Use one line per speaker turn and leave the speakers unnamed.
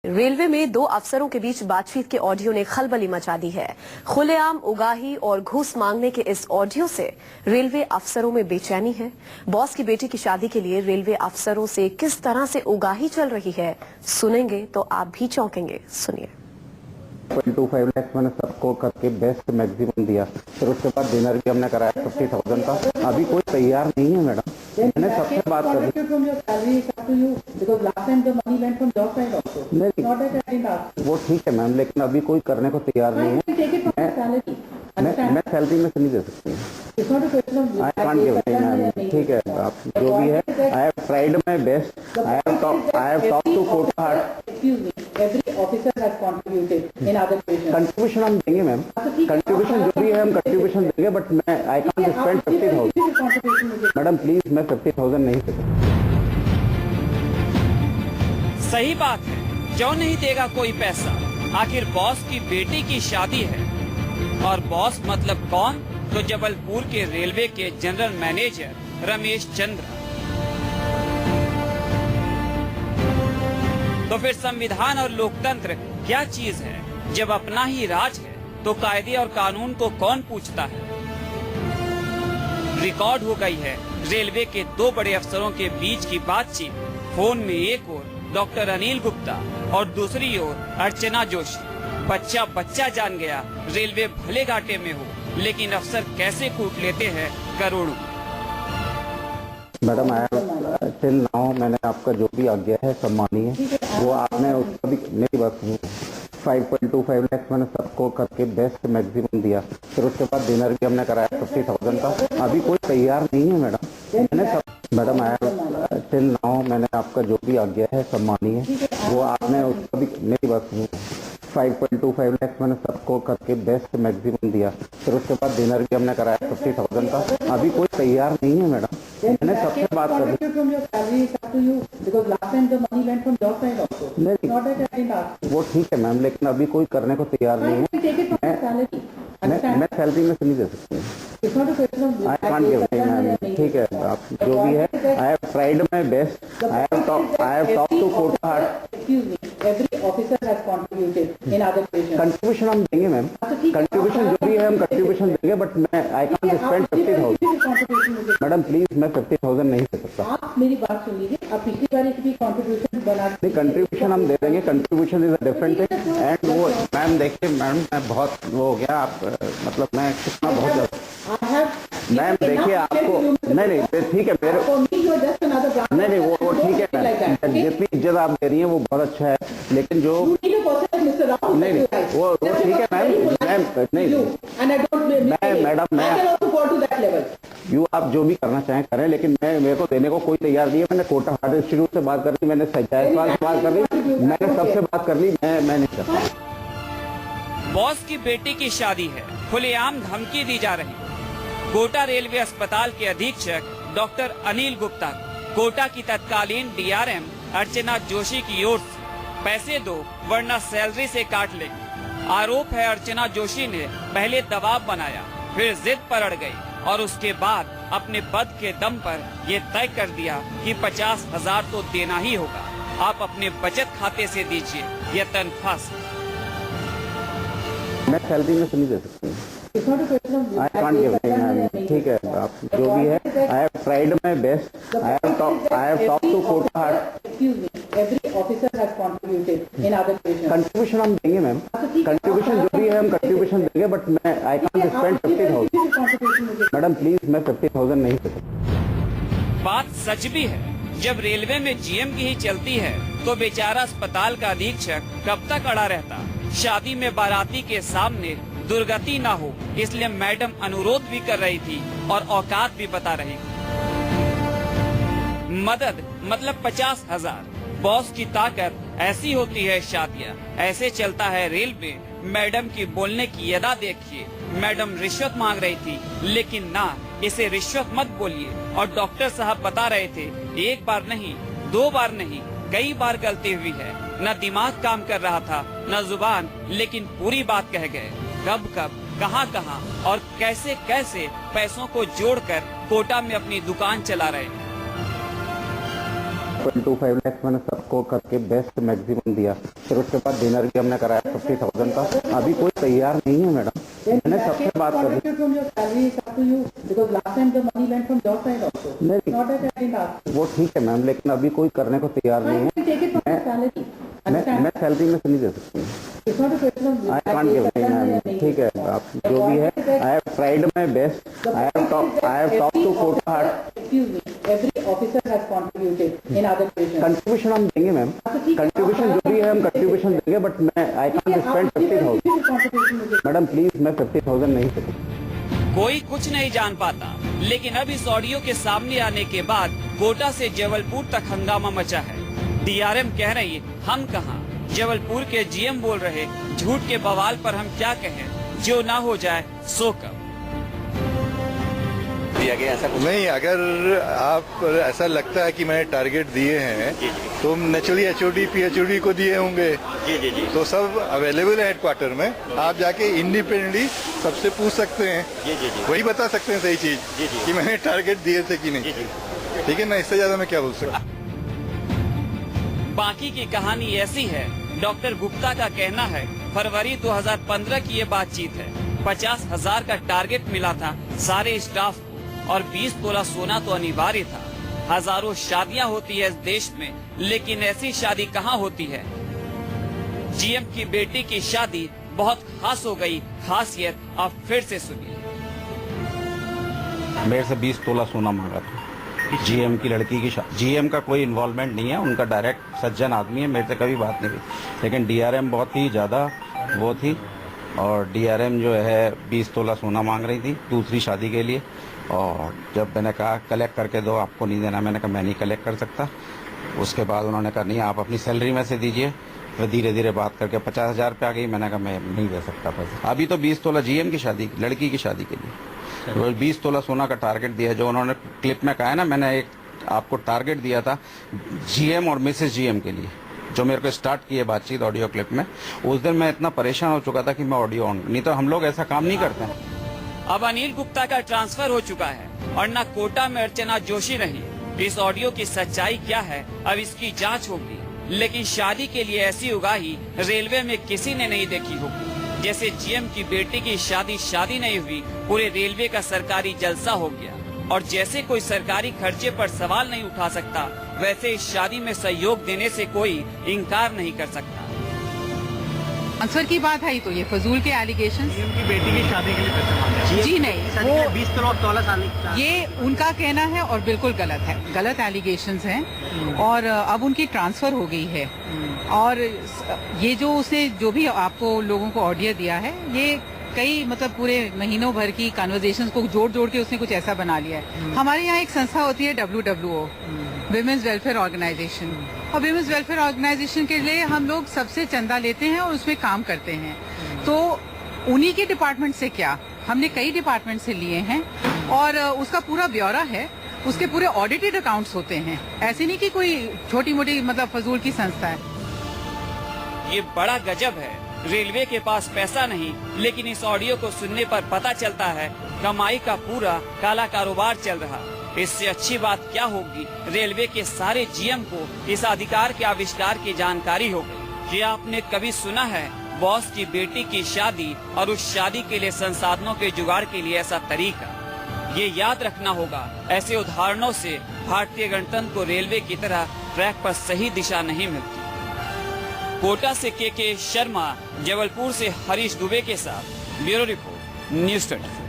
Railway में दो अफसरों के बीच बातचीत के ऑडियो ने खलबली मचा दी है। खुलेआम उगाही और घूस मांगने के इस ऑडियो से रेलवे अफसरों में बेचैनी है। बॉस की बेटी की शादी के लिए रेलवे अफसरों से किस तरह से उगाही चल रही है, सुनेंगे तो आप भी चौंकेंगे। सुनिए।
25 लाख मैंने सबको करके बेस्ट मैक्सिमम दिया, फिर उसके बाद डिनर भी हमने कराया 50,000 का। अभी कोई तैयार नहीं है मैडम, मैंने सबसे बात कर ली। नहीं, वो ठीक है मैम, लेकिन अभी कोई करने को तैयार नहीं है। मैं सैलरी में से नहीं दे सकती। आई कांट गिव मैम, ठीक है आप जो भी है। I have tried my best. I have talk to Kota heart.
Every officer has contributed in other patients.
Contribution हम देंगे मैम, कंट्रीब्यूशन जो भी है हम कंट्रीब्यूशन देंगे, बट मैं I can't spend 50,000 madam please, मैं 50,000 नहीं दे सकता।
सही बात है, क्यों नहीं देगा कोई पैसा? आखिर बॉस की बेटी की शादी है। और बॉस मतलब कौन? तो जबलपुर के रेलवे के जनरल मैनेजर रमेश चंद्र। तो फिर संविधान और लोकतंत्र क्या चीज है? जब अपना ही राज है तो कायदे और कानून को कौन पूछता है? रिकॉर्ड हो गई है रेलवे के दो बड़े अफसरों के बीच की बातचीत। फोन में एक ओर डॉक्टर अनिल गुप्ता और दूसरी ओर अर्चना जोशी। बच्चा जान गया, रेलवे भले घाटे में हो, लेकिन अफसर कैसे कूट लेते हैं करोड़ों।
मैडम टिल नाउ मैंने आपका जो भी आज्ञा है सब मानी है। वो आपने उसका भी मेरी बात सुनी। 5.25 लाख मैंने सबको करके बेस्ट मैक्सिमम दिया, फिर उसके बाद डिनर भी हमने कराया 50,000 का। अभी कोई तैयार नहीं है मैडम, मैंने सब मैडम टिल नाउ मैंने आपका जो भी आज्ञा है सब मानी है। वो आपने उसका भी मेरी बात सुनी। 5.25 लाख मैंने सबको करके बेस्ट मैक्सिमम दिया, फिर उसके बाद डिनर भी हमने कराया 50,000 का। अभी कोई तैयार नहीं है मैडम, मैंने सबसे बात कर ली। नहीं, वो ठीक है मैम, लेकिन अभी कोई करने को तैयार नहीं है। मैं सैलरी में से नहीं दे सकती। आई कांट गिव मैम, ठीक है आप जो भी है। I have tried my best. I have talk to Kota heart.
Every officer has contributed in other patients.
Contribution हम देंगे मैम, कंट्रीब्यूशन जो भी है हम कंट्रीब्यूशन देंगे, बट मैं I can't spend 50,000 madam please, मैं 50,000 नहीं दे सकता।
आप मेरी बात सुन लीजिए, आप पिछली बार की कंट्रीब्यूशन बना
नहीं, कंट्रीब्यूशन हम दे देंगे। Contribution is a different thing. And वो मैम देखिए मैम, मैं बहुत वो हो गया आप, मतलब मैं कितना बहुत ज्यादा मैम देखिए आपको। नहीं ठीक है मेरे, नहीं वो ठीक है मैम, जितनी इज्जत आप दे रही हैं वो बहुत अच्छा है, लेकिन जो नहीं वो ठीक है मैम नहीं मैडम मैं आप जो भी करना चाहें करें, लेकिन मेरे को देने को कोई तैयार नहीं है। मैंने कोटा हार्ट इंस्टीट्यूट से बात कर ली, मैंने सजायसवाल से बात कर ली, मैंने सबसे बात कर ली। मैं नहीं करता।
बॉस की बेटी की शादी है, खुलेआम धमकी दी जा रही। कोटा रेलवे अस्पताल के अधीक्षक डॉक्टर अनिल गुप्ता कोटा की तत्कालीन डीआरएम अर्चना जोशी की ओर से पैसे दो वरना सैलरी से काट लेंगे। आरोप है अर्चना जोशी ने पहले दबाव बनाया, फिर जिद पर अड़ गई और उसके बाद अपने पद के दम पर ये तय कर दिया कि 50,000 तो देना ही होगा। आप अपने बचत खाते से दीजिए, यह तनख्वाह से।
मैं सैलरी में से नहीं दे सकती। आई कांट गिव मैम, ठीक है आप जो भी है। I have tried my best. I have talk to Kota heart.
Every officer has contributed in other patients.
Contribution हम देंगे मैम, कंट्रीब्यूशन जो भी है हम कंट्रीब्यूशन देंगे, बट मैं I can't spend 50,000 madam please, मैं 50,000 नहीं दे सकता।
बात सच भी है, जब रेलवे में जीएम की ही चलती है तो बेचारा अस्पताल का अधीक्षक कब तक अड़ा रहता? शादी में बाराती के सामने दुर्गति ना हो, इसलिए मैडम अनुरोध भी कर रही थी और औकात भी बता रही थी। मदद मतलब 50,000। बॉस की ताकत ऐसी होती है शादियाँ, ऐसे चलता है रेलवे। मैडम की बोलने की अदा देखिए, मैडम रिश्वत मांग रही थी, लेकिन ना, इसे रिश्वत मत बोलिए। और डॉक्टर साहब बता रहे थे, एक बार नहीं, 2 बार नहीं, कई बार गलती हुई है। न दिमाग काम कर रहा था, न जुबान, लेकिन पूरी बात कह गए। कब कहाँ और कैसे पैसों को जोड़कर कोटा में अपनी दुकान चला रहे हैं।
1.25 लाख मैंने सबको करके बेस्ट मैक्सिमम दिया। फिर उसके बाद डिनर भी हमने कराया 50,000 का। अभी कोई तैयार नहीं है मैडम, मैंने सबसे बात करी। वो ठीक है मैम, लेकिन अभी कोई करने को तैयार नहीं है। मैं सैलरी में से नहीं दे सकती। आई कांट गिव मैम, ठीक है आप जो भी है। I have tried my best. I have talk to Kota heart.
Every officer has contributed in other divisions.
Contribution हम देंगे मैम, कंट्रीब्यूशन जो भी है हम कंट्रीब्यूशन देंगे, बट मैं I can't spend 50,000 madam please. मैं 50,000 नहीं सकती।
कोई कुछ नहीं जान पाता, लेकिन अब इस ऑडियो के सामने आने के बाद कोटा से जबलपुर तक हंगामा मचा है। डीआरएम कह रही हम कहां, जबलपुर के जीएम बोल रहे झूठ के बवाल पर हम क्या कहें, जो ना हो जाए सो कब।
ऐसा नहीं, अगर आप ऐसा लगता है कि मैंने टारगेट दिए हैं तो नेचुरली एचओडी पीएचओडी को दिए होंगे। जी। तो सब अवेलेबल है हेडक्वार्टर में, आप जाके इंडिपेंडेंटली सबसे पूछ सकते हैं। जी। वही बता सकते हैं सही चीज कि मैंने टारगेट दिए थे कि नहीं। ठीक है ना, इससे ज्यादा मैं क्या बोल सकता।
बाकी की कहानी ऐसी है। डॉक्टर गुप्ता का कहना है फरवरी 2015 की ये बातचीत है। 50,000 का टारगेट मिला था सारे स्टाफ को और 20 तोला सोना तो अनिवार्य था। हजारों शादियां होती है इस देश में, लेकिन ऐसी शादी कहां होती है। जीएम की बेटी की शादी बहुत खास हो गई। खासियत आप फिर से सुनिए।
मेरे से 20 तोला सोना मांगा था जीएम की लड़की की शादी। जीएम का कोई इन्वॉल्वमेंट नहीं है, उनका डायरेक्ट सज्जन आदमी है, मेरे से कभी बात नहीं हुई। लेकिन डीआरएम बहुत ही ज्यादा वो थी, और डीआरएम जो है 20 तोला सोना मांग रही थी दूसरी शादी के लिए। और जब मैंने कहा कलेक्ट करके दो, आपको नहीं देना, मैंने कहा मैं नहीं कलेक्ट कर सकता। उसके बाद उन्होंने कहा नहीं आप अपनी सैलरी में से दीजिए। फिर धीरे धीरे बात करके 50,000 पे आ गई। मैंने कहा मैं नहीं दे सकता पैसा। अभी तो 20 तोला जीएम की शादी, लड़की की शादी के लिए 20 तोला सोना का टारगेट दिया। जो उन्होंने क्लिप में कहा है ना, मैंने एक आपको टारगेट दिया था जीएम और मिसेस जीएम के लिए, जो मेरे को स्टार्ट की है बातचीत ऑडियो क्लिप में। उस दिन मैं इतना परेशान हो चुका था कि मैं ऑडियो ऑन, नहीं तो हम लोग ऐसा काम नहीं करते हैं।
अब अनिल गुप्ता का ट्रांसफर हो चुका है और न कोटा में अर्चना जोशी रही। इस ऑडियो की सच्चाई क्या है, अब इसकी जांच होगी। लेकिन शादी के लिए ऐसी उगाही रेलवे में किसी ने नहीं देखी होगी। जैसे जीएम की बेटी की शादी नहीं हुई, पूरे रेलवे का सरकारी जलसा हो गया। और जैसे कोई सरकारी खर्चे पर सवाल नहीं उठा सकता, वैसे इस शादी में सहयोग देने से कोई इनकार नहीं कर सकता।
ट्रांसफर की बात आई तो ये फजूल के एलिगेशन।
की बेटी की शादी के लिए पैसे मांगे।
जी नहीं, वो
20 तोला साली
ये उनका कहना है और बिल्कुल गलत है, गलत एलिगेशंस हैं। और अब उनकी ट्रांसफर हो गई है। और ये जो उसने जो भी आपको लोगों को ऑडियो दिया है, ये कई मतलब पूरे महीनों भर की कन्वर्सेशंस को जोड़ जोड़ के उसने कुछ ऐसा बना लिया है। हमारे यहाँ एक संस्था होती है WWO, विमेन्स वेलफेयर ऑर्गेनाइजेशन, और विमेन्स वेलफेयर ऑर्गेनाइजेशन के लिए हम लोग सबसे चंदा लेते हैं और उसमें काम करते हैं। तो उन्हीं के डिपार्टमेंट से क्या, हमने कई डिपार्टमेंट से लिए हैं और उसका पूरा ब्यौरा है। उसके पूरे ऑडिटेड अकाउंट्स होते हैं, ऐसे नहीं कि कोई छोटी मोटी मतलब फजूल की संस्था है।
ये बड़ा गजब है। रेलवे के पास पैसा नहीं, लेकिन इस ऑडियो को सुनने पर पता चलता है कमाई का पूरा काला कारोबार चल रहा। इससे अच्छी बात क्या होगी, रेलवे के सारे जीएम को इस अधिकार के आविष्कार की जानकारी हो गई। ये आपने कभी सुना है बॉस की बेटी की शादी और उस शादी के लिए संसाधनों के जुगाड़ के लिए ऐसा तरीका? ये याद रखना होगा। ऐसे उदाहरणों से भारतीय गणतंत्र को रेलवे की तरह ट्रैक पर सही दिशा नहीं मिलती। कोटा से के शर्मा, जबलपुर से हरीश दुबे के साथ ब्यूरो रिपोर्ट, न्यूज़ 24।